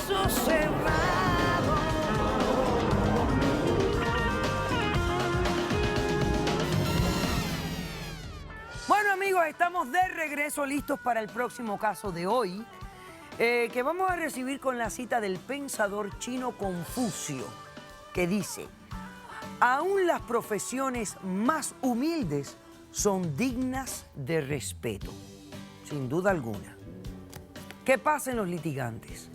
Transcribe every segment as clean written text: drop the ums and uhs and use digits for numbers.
caso cerrado. Bueno, amigos, estamos de regreso, listos para el próximo caso de hoy, que vamos a recibir con la cita del pensador chino Confucio, que dice: aún las profesiones más humildes son dignas de respeto, sin duda alguna. ¿Qué pasa en los litigantes?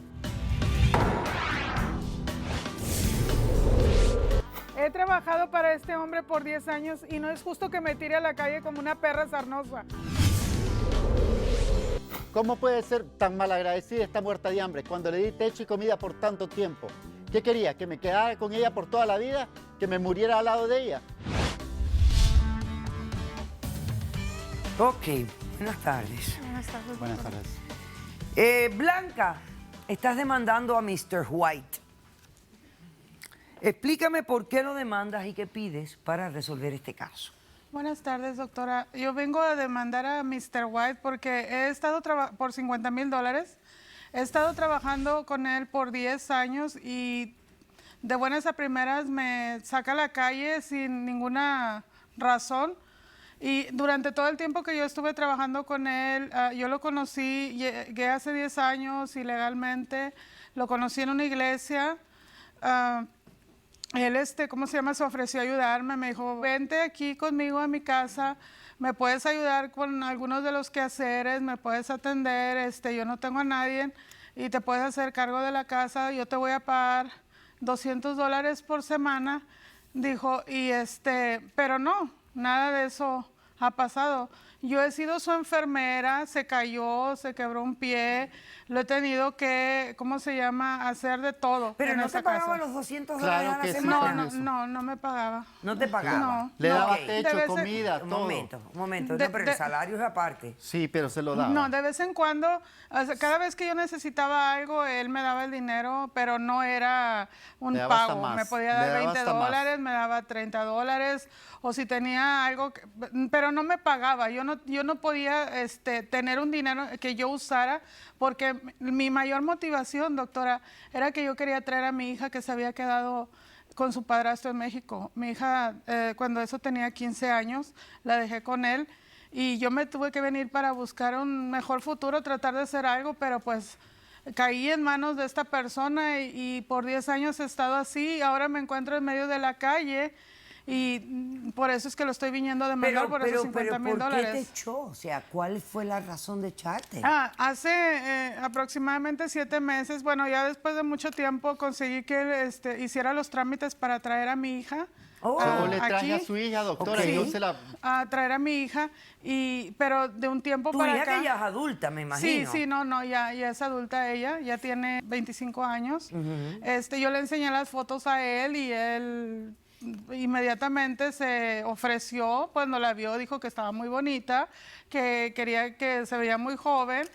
He trabajado para este hombre por 10 años y no es justo que me tire a la calle como una perra sarnosa. ¿Cómo puede ser tan malagradecida esta muerta de hambre cuando le di techo y comida por tanto tiempo? ¿Qué quería? ¿Que me quedara con ella por toda la vida? ¿Que me muriera al lado de ella? Ok, buenas tardes. Buenas tardes. Buenas tardes. Blanca, estás demandando a Mr. White. Explícame por qué lo demandas y qué pides para resolver este caso. Buenas tardes, doctora. Yo vengo a demandar a Mr. White porque he estado por $50,000. He estado trabajando con él por 10 años y de buenas a primeras me saca a la calle sin ninguna razón. Y durante todo el tiempo que yo estuve trabajando con él, yo lo conocí, llegué hace 10 años ilegalmente, lo conocí en una iglesia. Él, ¿cómo se llama? Se ofreció a ayudarme, me dijo, vente aquí conmigo a mi casa, me puedes ayudar con algunos de los quehaceres, me puedes atender, yo no tengo a nadie y te puedes hacer cargo de la casa, yo te voy a pagar $200 por semana, dijo, pero no, nada de eso ha pasado. Yo he sido su enfermera, se cayó, se quebró un pie, lo he tenido que, ¿cómo se llama?, hacer de todo. Pero en no esa te pagaba casa. los $200 Claro a la que sí, semana. No me pagaba. No te pagaba. No. Le daba Ok. techo, Debe ser- comida, Un todo. momento. De- No, pero de- el salario es aparte. Sí, pero se lo daba. No, de vez en cuando, o sea, cada vez que yo necesitaba algo, él me daba el dinero, pero no era un Le daba hasta pago. más. Me podía Le dar daba $20, hasta más. me daba $30, o si tenía algo, pero no me pagaba. Yo no podía tener un dinero que yo usara, porque mi mayor motivación, doctora, era que yo quería traer a mi hija que se había quedado con su padrastro en México. Mi hija, cuando eso tenía 15 años, la dejé con él. Y yo me tuve que venir para buscar un mejor futuro, tratar de hacer algo, pero pues caí en manos de esta persona y por 10 años he estado así. Ahora me encuentro en medio de la calle y por eso es que lo estoy viniendo a demandar por esos $50,000. ¿por qué te echó? O sea, ¿cuál fue la razón de echarte? Hace aproximadamente 7 meses, bueno, ya después de mucho tiempo conseguí que él hiciera los trámites para traer a mi hija. Oh. Yo le traje a aquí. su hija, doctora, Ok. y yo se la... A traer a mi hija, pero de un tiempo Tu para hija acá. que ya es adulta, me Sí, imagino. no, ya es adulta ella, ya tiene 25 años. Yo le enseñé las fotos a él y él inmediatamente se ofreció, cuando la vio dijo que estaba muy bonita, que quería, que se veía muy joven,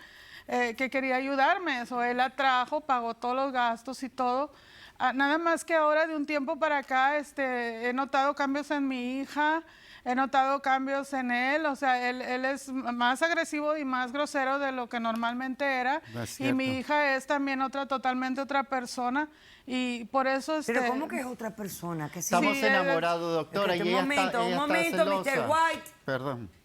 que quería ayudarme. Eso él la trajo, pagó todos los gastos y todo. Nada más que ahora de un tiempo para acá he notado cambios en mi hija, he notado cambios en él, o sea, él es más agresivo y más grosero de lo que normalmente era. No es Y mi cierto. hija es también totalmente otra persona y por eso... Pero ¿cómo que es otra persona? Que sí. Estamos Sí, enamorados, doctora, Espérate, y ella un momento, está, un ella momento, está Mr. celosa. White. Perdón.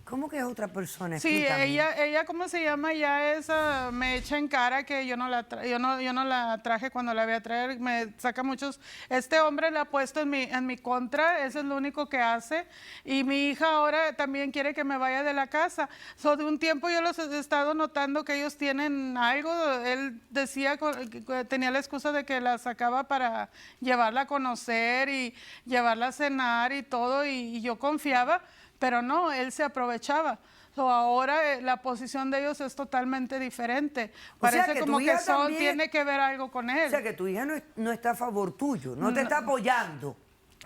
¿Cómo que es otra persona? Sí, Explícame. ella, ¿cómo se llama? Ya es, me echa en cara que yo no la traje cuando la voy a traer, me saca muchos. Este hombre la ha puesto en mi contra, eso es lo único que hace. Y mi hija ahora también quiere que me vaya de la casa. De un tiempo yo los he estado notando que ellos tienen algo. Él decía que tenía la excusa de que la sacaba para llevarla a conocer y llevarla a cenar y todo, y yo confiaba. Pero no, él se aprovechaba. Ahora la posición de ellos es totalmente diferente. O sea, Parece que como tu que hija también- tiene que ver algo con él. O sea, que tu hija no está a favor tuyo, no te está apoyando.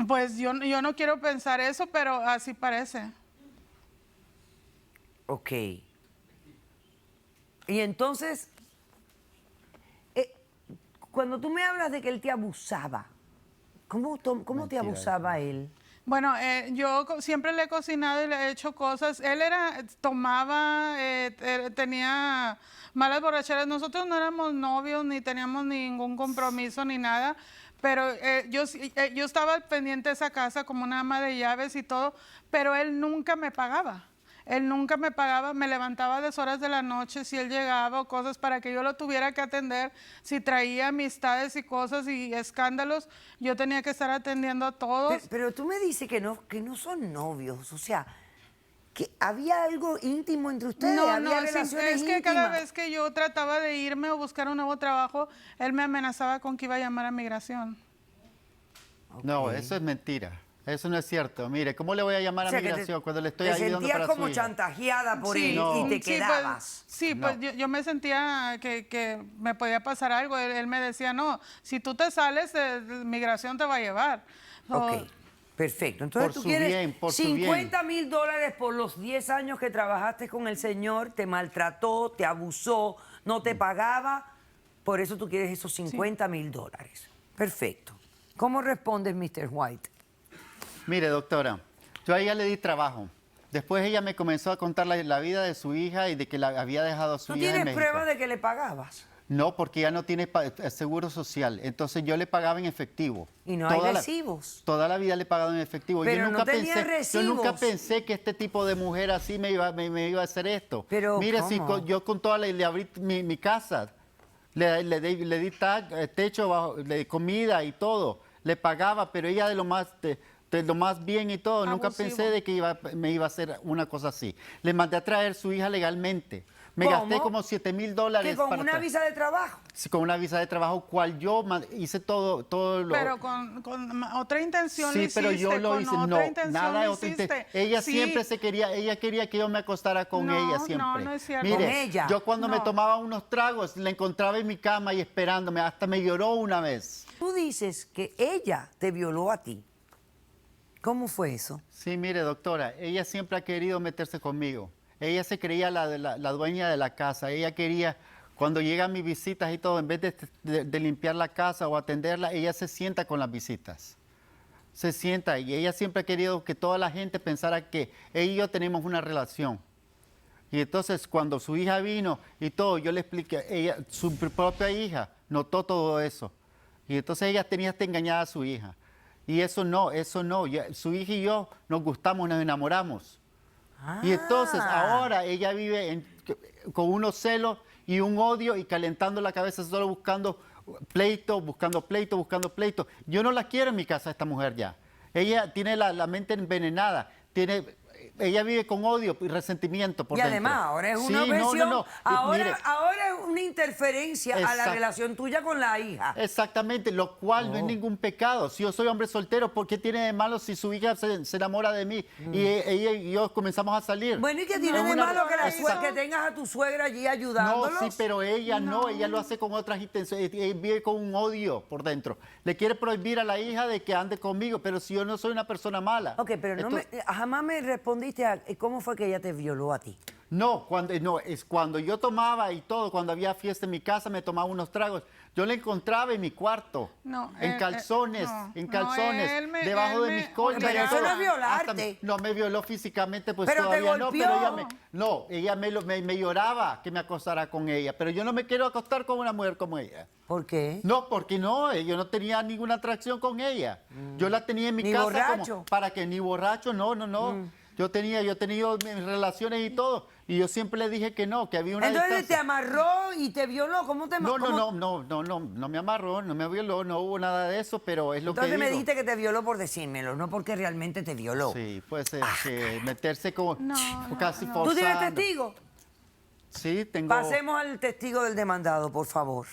Pues yo no quiero pensar eso, pero así parece. Ok. Y entonces, cuando tú me hablas de que él te abusaba, ¿cómo te Mentira, abusaba él? Bueno, yo siempre le he cocinado y le he hecho cosas. Él tomaba, tenía malas borracheras. Nosotros no éramos novios, ni teníamos ningún compromiso, ni nada. Pero yo estaba al pendiente de esa casa como una ama de llaves y todo, pero él nunca me pagaba. Él nunca me pagaba, me levantaba a deshoras de la noche si él llegaba o cosas para que yo lo tuviera que atender. Si traía amistades y cosas y escándalos, yo tenía que estar atendiendo a todos. Pero tú me dices que no son novios, o sea, que había algo íntimo entre ustedes, había relaciones es que cada íntimas. vez que yo trataba de irme o buscar un nuevo trabajo, él me amenazaba con que iba a llamar a migración. No, eso es mentira. Eso no es cierto. Mire, ¿cómo le voy a llamar a migración cuando le estoy ayudando Te sentías para como su hija? chantajeada por Sí, él No. y te sí, quedabas. pues yo me sentía que me podía pasar algo. Él me decía, no, si tú te sales, migración te va a llevar. Ok, perfecto. Entonces Por tú su quieres bien, por su bien. $50,000 por los 10 años que trabajaste con el señor, te maltrató, te abusó, no te pagaba, por eso tú quieres esos $50,000. Perfecto. ¿Cómo respondes, Mr. White? Mire, doctora, yo a ella le di trabajo. Después ella me comenzó a contar la vida de su hija y de que la había dejado a su ¿Tú hija en tienes México. pruebas de que le pagabas? No, porque ella no tiene seguro social. Entonces yo le pagaba en efectivo. Y no hay recibos. Toda la vida le he pagado en efectivo. Pero yo no nunca tenía yo nunca recibos. pensé que este tipo de mujer así me iba a hacer esto. Pero, mire, ¿cómo? yo con toda le abrí mi casa, le di techo, comida y todo. Le pagaba, pero ella de lo más bien y todo. Nunca Abusivo. pensé de que me iba a hacer una cosa así. Le mandé a traer su hija legalmente. Me ¿Cómo? gasté como $7,000. ¿Que con para una visa de trabajo? Sí, con una visa de trabajo, cual yo hice todo lo... Pero con otra intención Sí, lo pero hiciste, yo lo con hice, otra no, intención nada de lo otra hiciste. intención. Ella Sí. siempre ella quería que yo me acostara con No, ella no, siempre. no es cierto. Mire, ¿Con ella? yo cuando me No. tomaba unos tragos, la encontraba en mi cama y esperándome, hasta me lloró una vez. Tú dices que ella te violó a ti. ¿Cómo fue eso? Sí, mire, doctora, ella siempre ha querido meterse conmigo. Ella se creía la dueña de la casa. Ella quería, cuando llegan mis visitas y todo, en vez de limpiar la casa o atenderla, ella se sienta con las visitas. Se sienta y ella siempre ha querido que toda la gente pensara que ella y yo tenemos una relación. Y entonces cuando su hija vino y todo, yo le expliqué, su propia hija notó todo eso. Y entonces ella tenía hasta engañada a su hija. Y eso no. Su hija y yo nos gustamos, nos enamoramos. Y entonces ahora ella vive con unos celos y un odio y calentando la cabeza solo buscando pleito. Yo no la quiero en mi casa, esta mujer ya. Ella tiene la mente envenenada. Ella vive con odio y resentimiento por Y dentro. además, ahora es Sí, una obsesión. no. Ahora, Mire, ahora es una interferencia a la Exacto. relación tuya con la hija. exactamente, lo cual no es ningún pecado. Si yo soy hombre soltero, ¿por qué tiene de malo si su hija se enamora de mí y ella y yo comenzamos a salir? Bueno, ¿y qué tiene Es de una- malo Exacto. que tengas a tu suegra allí No, ayudándolos? sí, pero ella no, ella lo hace con otras intenciones, ella vive con un odio por dentro. Le quiere prohibir a la hija de que ande conmigo, pero si yo no soy una persona mala. Ok, pero jamás me respondiste a cómo fue que ella te violó a ti. No, es cuando yo tomaba y todo, cuando había fiesta en mi casa, me tomaba unos tragos. Yo la encontraba en mi cuarto, No, en calzones, debajo de mis colchas. Pero y eso todo. no es violarte. Hasta no me violó físicamente, pues Pero te todavía no, golpeó. pero ella me lloraba que me acostara con ella, pero yo no me quiero acostar con una mujer como ella. ¿Por qué? No, porque no, yo no tenía ninguna atracción con ella. Yo la tenía en mi ¿Ni casa borracho? como para que ni borracho, no. Yo he tenido mis relaciones y todo, y yo siempre le dije que no, que había una Entonces te distancia. amarró y te violó. ¿Cómo te No cómo- me amarró, no me violó, no hubo nada de eso, pero es lo que Entonces digo. me dijiste que te violó por decírmelo, no porque realmente te violó. Sí, puede ser que meterse como No, casi no. forzando. ¿Tú tienes testigo? Sí, tengo. Pasemos al testigo del demandado, por favor.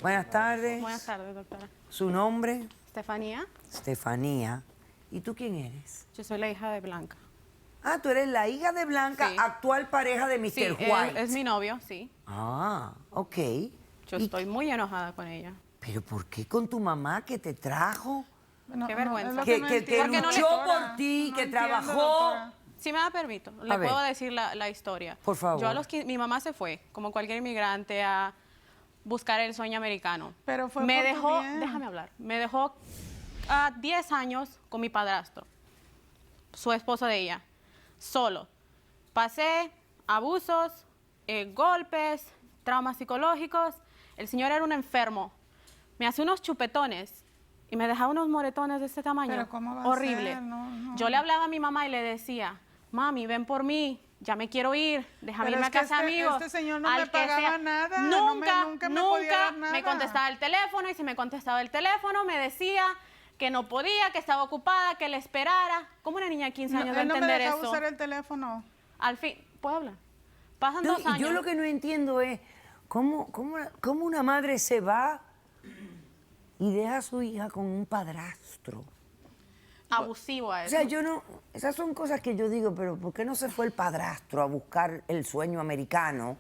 Buenas tardes. Buenas tardes, doctora. ¿Su nombre? Estefanía, Estefanía. ¿Y tú quién eres? yo soy la hija de Blanca. Ah, tú eres la hija de Blanca, Sí. actual pareja de Mr. Sí, él White. es mi novio, sí. Ah, ok. Yo ¿Y- estoy muy enojada con ella. ¿Pero por qué con tu mamá que te trajo? No, Qué vergüenza. es lo Que no luchó entiendo. por ti, No que entiendo, trabajó. doctora. Si me da permiso, A le ver. puedo decir la historia. Por favor. Yo mi mamá se fue, como cualquier inmigrante, a buscar el sueño americano. Pero fue me por tu dejó, bien. déjame hablar, me dejó a 10 años con mi padrastro, su esposo de ella, solo. Pasé abusos, golpes, traumas psicológicos. El señor era un enfermo. Me hacía unos chupetones y me dejaba unos moretones de este tamaño. Pero ¿cómo va a horrible. ser? No. Yo le hablaba a mi mamá y le decía, mami, ven por mí, ya me quiero ir, déjame Pero irme es a que casa de amigos. este señor no Al me que pagaba sea. nada, Nunca, nunca me podía dar me nada. contestaba el teléfono, y si me contestaba el teléfono me decía que no podía, que estaba ocupada, que le esperara. ¿Cómo una niña de 15 años va a Él no me entender dejaba eso? usar el teléfono. Al fin, ¿puedo hablar? Pasan No, 2 años. y yo lo que no entiendo es cómo una madre se va y deja a su hija con un padrastro. Abusivo a O eso. sea, yo no, esas son cosas que yo digo, pero ¿por qué no se fue el padrastro a buscar el sueño americano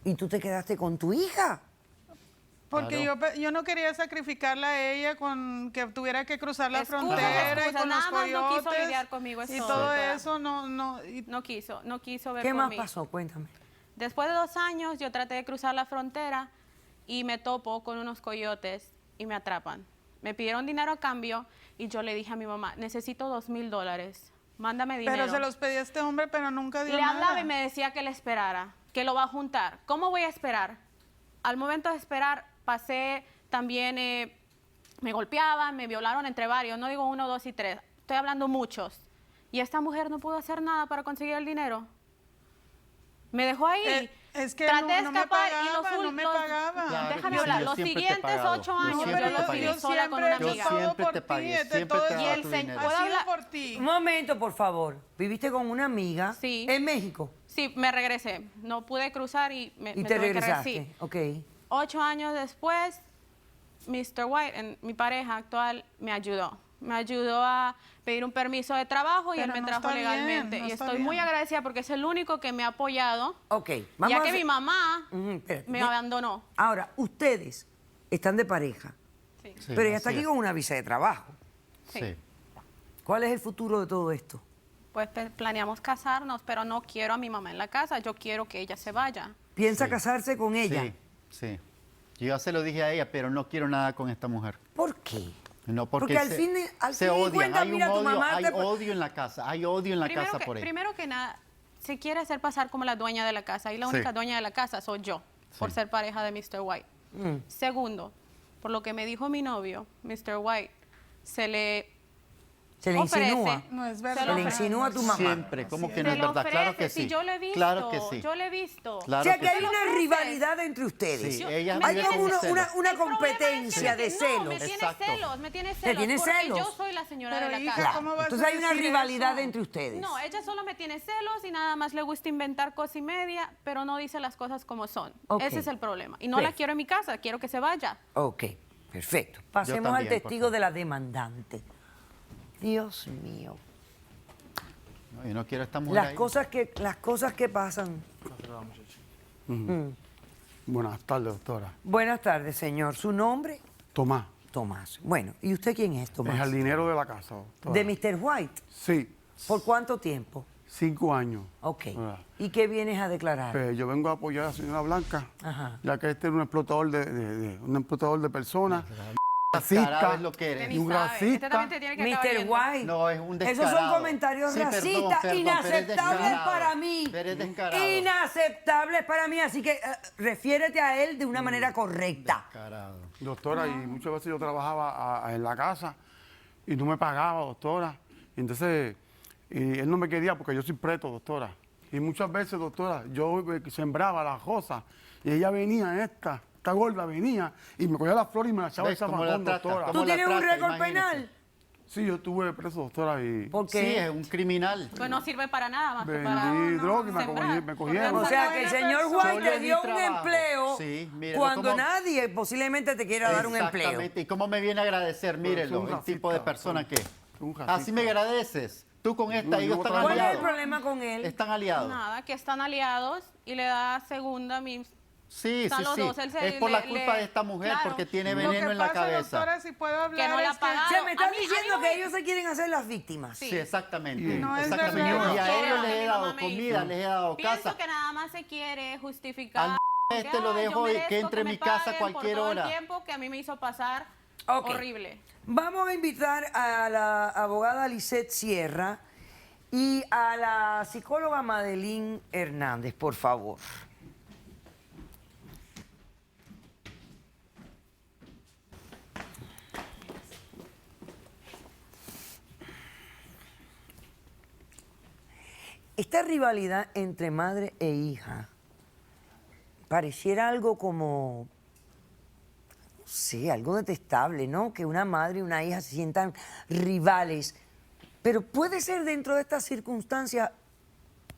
y tú te quedaste con tu hija? Porque yo no quería sacrificarla a ella con que tuviera que cruzar la Excusas, frontera y excusas, con los nada más no quiso coyotes lidiar conmigo, es y todo, todo o sea. eso no y No quiso ver ¿Qué por más mí. pasó? Cuéntame. Después de 2 años, yo traté de cruzar la frontera y me topo con unos coyotes y me atrapan. Me pidieron dinero a cambio y yo le dije a mi mamá, necesito $2,000, mándame dinero. pero se los pedí a este hombre, pero nunca dio Le nada. hablaba y me decía que le esperara, que lo va a juntar. ¿Cómo voy a esperar? Al momento de esperar, pasé también, me golpeaban, me violaron entre varios, no digo 1, 2 y 3, estoy hablando muchos. Y esta mujer no pudo hacer nada para conseguir el dinero. Me dejó ahí. Es que Traté de no me escapar pagaba, y no me pagaba. Claro, déjame yo hablar. sí, yo Los siempre te he siguientes pagado. 8 Yo años yo siempre te los pagué. viví sola con siempre una he amiga. todo siempre por te ti, pagué, de siempre todo- te Y daba el tu sen- dinero. ¿puedo Ha sido hablar? por ti. Un momento, por favor. ¿Viviste con una amiga Sí. en México? Sí, me regresé. No pude cruzar y me Y me te tuve que regresaste. sí. Ok. 8 años después, Mr. White, mi pareja actual, me ayudó. Me ayudó a pedir un permiso de trabajo y Pero él me no trajo está bien, legalmente. no y está estoy muy bien. agradecida porque es el único que me ha apoyado, Ok. ya Vamos a que hacer- mi mamá Ujú, espérate. me abandonó. Ahora, ustedes están de pareja, Sí. Sí, pero ella está así aquí es. con una visa de trabajo. Sí. ¿Cuál es el futuro de todo esto? Pues planeamos casarnos, pero no quiero a mi mamá en la casa. Yo quiero que ella se vaya. ¿Piensa Sí. casarse con ella? Sí, sí. Yo ya se lo dije a ella, pero no quiero nada con esta mujer. ¿Por qué? No, Porque al fin y odian. cuentas, Hay un mira, tu odio, mamá hay te- odio en la casa, hay odio en la casa por ella. Primero que nada, se quiere hacer pasar como la dueña de la casa y la Sí. única dueña de la casa soy yo, por Sí. ser pareja de Mr. White. Segundo, por lo que me dijo mi novio, Mr. White, se le Se le ofrece, insinúa. No es se verdad. Se le ofrece. insinúa a tu mamá. Siempre, ¿cómo que no Se es lo verdad? Claro ofrece, que sí. si yo lo he visto, Claro que sí. yo lo he visto. Claro O sea que que hay sí. una ofreces. rivalidad entre ustedes. Sí, Yo- ella me Hay vive como con una, celos. una El problema es que competencia de no, celos. me tiene Exacto. celos, me tiene celos. ¿Te tiene porque celos? yo soy la señora Pero, de la hija, casa. ¿cómo vas a Entonces hay una decir rivalidad eso? entre ustedes. No, ella solo me tiene celos y nada más le gusta inventar cosa y media, pero no dice las cosas como son. Ok. Ese es el problema. Y no la Perfecto. quiero en mi casa, quiero que se vaya. Ok, perfecto. Pasemos al también, por testigo favor. de la demandante. Dios mío. No, yo no quiero a esta mujer Las ahí. cosas que pasan. Buenas tardes, doctora. Buenas tardes, señor. ¿Su nombre? Tomás, Tomás. Bueno, ¿y usted quién es, el Tomás? jardinero de la casa, doctora. De Mr. White. Sí, ¿Por cuánto tiempo? 5 años. Ok. Ah. ¿Y qué vienes a declarar? Pues yo vengo a apoyar a la señora Blanca, Ajá. ya que este es un explotador un explotador de personas. Descarado es lo que Usted eres. ni Y un sabe. racista. Este también te tiene que acabar Mr. yendo. White. No, es un Esos son descarado. comentarios Sí, perdón, racistas, perdón, pero eres inaceptables descarado. para mí. Eres descarado. Inaceptables para mí. Así que refiérete a él de una manera correcta. Descarado. Doctora, y muchas veces yo trabajaba en la casa y no me pagaba, doctora. Y entonces, y él no me quería porque yo soy preto, doctora. Y muchas veces, doctora, yo sembraba las cosas y ella venía, esta gorda venía y me cogía la flor y me la echaba el ¿Ves cómo la zafacón, trata? doctora. ¿Cómo ¿Tú la tienes un trata? récord Imagínese. penal? Sí, yo estuve preso, doctora, y ¿Por Sí, qué? es un criminal. Pues no sirve para nada más que para vendí droga y sembrar. me cogieron. O sea que el señor Yo White le te di dio un trabajo. empleo Sí, mírelo cuando cómo- nadie posiblemente te quiera dar un empleo. Exactamente. ¿Y cómo me viene a agradecer? Mírelo, un el tipo de racista, persona que es. un racista. Así me agradeces. Tú con esta, No, ellos yo están trabajo. ¿Cuál es el aliados. problema con él? Están aliados. Nada, que están aliados y le da segunda a mi Sí, Están sí, los sí. dos. Él se- Es por la le- culpa de esta mujer claro. porque tiene Lo veneno que en la pasa, cabeza. doctora, si puedo hablar, Que no la es que- pagaron. O sea, me están A mí diciendo no que me- ellos se quieren hacer las víctimas. Sí, exactamente. No es exactamente. verdad. Y a ellos Lo les que he mi dado mamá me comida, hizo. les he dado Pienso casa. que nada más se quiere justificar. Al que, lo "Ay, dejo yo y que merezco entre en me mi casa paguen cualquier por todo hora". el tiempo que a mí me hizo pasar Ok. horrible. Vamos a invitar a la abogada Lisette Sierra y a la psicóloga Madeline Hernández, por favor. Esta rivalidad entre madre e hija pareciera algo como, no sé, algo detestable, ¿no? Que una madre y una hija se sientan rivales. Pero puede ser dentro de estas circunstancias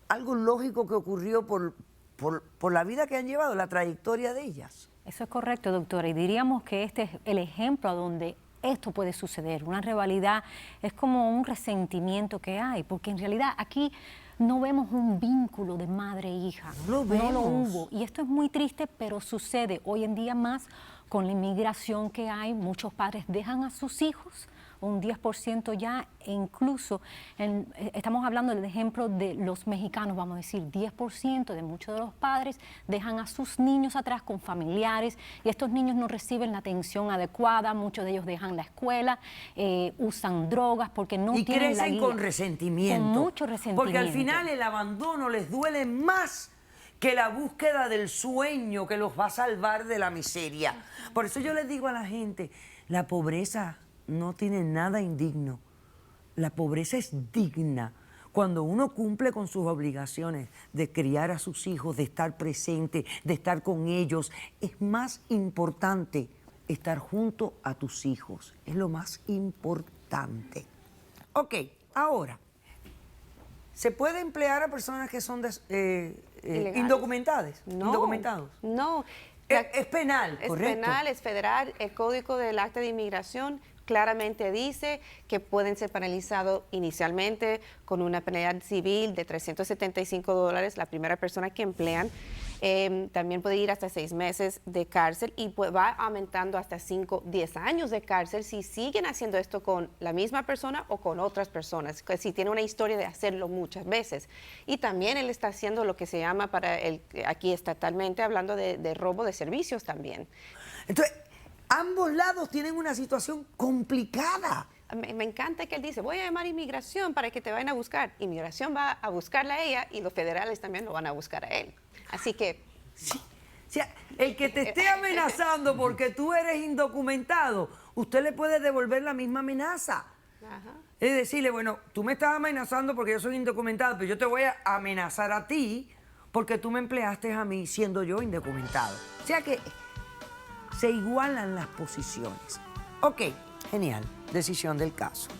algo lógico que ocurrió por la vida que han llevado, la trayectoria de ellas. Eso es correcto, doctora, y diríamos que este es el ejemplo a donde esto puede suceder. Una rivalidad es como un resentimiento que hay, porque en realidad aquí no vemos un vínculo de madre e hija. No lo No lo vemos. hubo. Y esto es muy triste, pero sucede hoy en día más con la inmigración que hay. Muchos padres dejan a sus hijos, un 10% ya, e incluso estamos hablando del ejemplo de los mexicanos, vamos a decir, 10% de muchos de los padres dejan a sus niños atrás con familiares y estos niños no reciben la atención adecuada, muchos de ellos dejan la escuela, usan drogas porque no Y tienen la crecen guía. con resentimiento. Con mucho resentimiento. Porque al final el abandono les duele más que la búsqueda del sueño que los va a salvar de la miseria. Por eso yo les digo a la gente, la pobreza no tiene nada indigno. La pobreza es digna. Cuando uno cumple con sus obligaciones de criar a sus hijos, de estar presente, de estar con ellos, es más importante estar junto a tus hijos. Es lo más importante. Ok, ahora, ¿se puede emplear a personas que son Ilegales. indocumentadas? No, Indocumentados. no. Es penal, Es correcto. penal, es federal. El Código del Acta de Inmigración claramente dice que pueden ser penalizados inicialmente con una penalidad civil de $375 la primera persona que emplean. También puede ir hasta 6 meses de cárcel y va aumentando hasta 10 años de cárcel si siguen haciendo esto con la misma persona o con otras personas, que si tiene una historia de hacerlo muchas veces. Y también él está haciendo lo que se llama aquí estatalmente, hablando de robo de servicios también. Entonces, ambos lados tienen una situación complicada. Me encanta que él dice, voy a llamar a inmigración para que te vayan a buscar. Inmigración va a buscarla a ella y los federales también lo van a buscar a él. Así que... Sí. O sea, el que te esté amenazando porque tú eres indocumentado, usted le puede devolver la misma amenaza. Ajá. Es decirle, bueno, tú me estás amenazando porque yo soy indocumentado, pero yo te voy a amenazar a ti porque tú me empleaste a mí siendo yo indocumentado. O sea que se igualan las posiciones. Ok, genial, decisión del caso.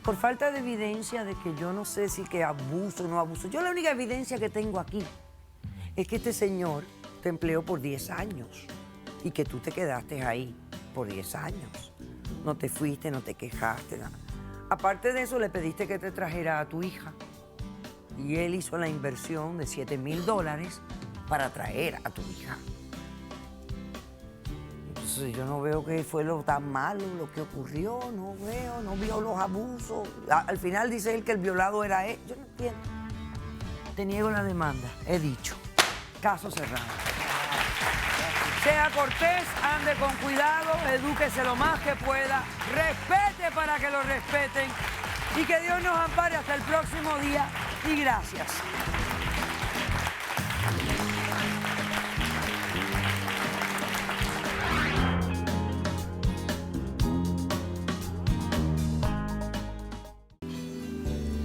Por falta de evidencia de que yo no sé si que abuso o no abuso, yo la única evidencia que tengo aquí es que este señor te empleó por 10 años y que tú te quedaste ahí por 10 años. No te fuiste, no te quejaste, nada. Aparte de eso, le pediste que te trajera a tu hija y él hizo la inversión de $7,000 para traer a tu hija. Entonces yo no veo que fue lo tan malo lo que ocurrió, no vio los abusos. Al final dice él que el violado era él. Yo no entiendo. Te niego la demanda, he dicho. Caso cerrado. Sea cortés, ande con cuidado, edúquese lo más que pueda, respete para que lo respeten y que Dios nos ampare hasta el próximo día y gracias.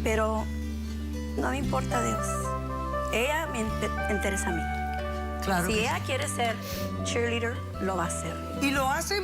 Pero no me importa Dios. Ella me interesa a mí. Claro. Si ella quiere ser cheerleader, lo va a hacer. Y lo hace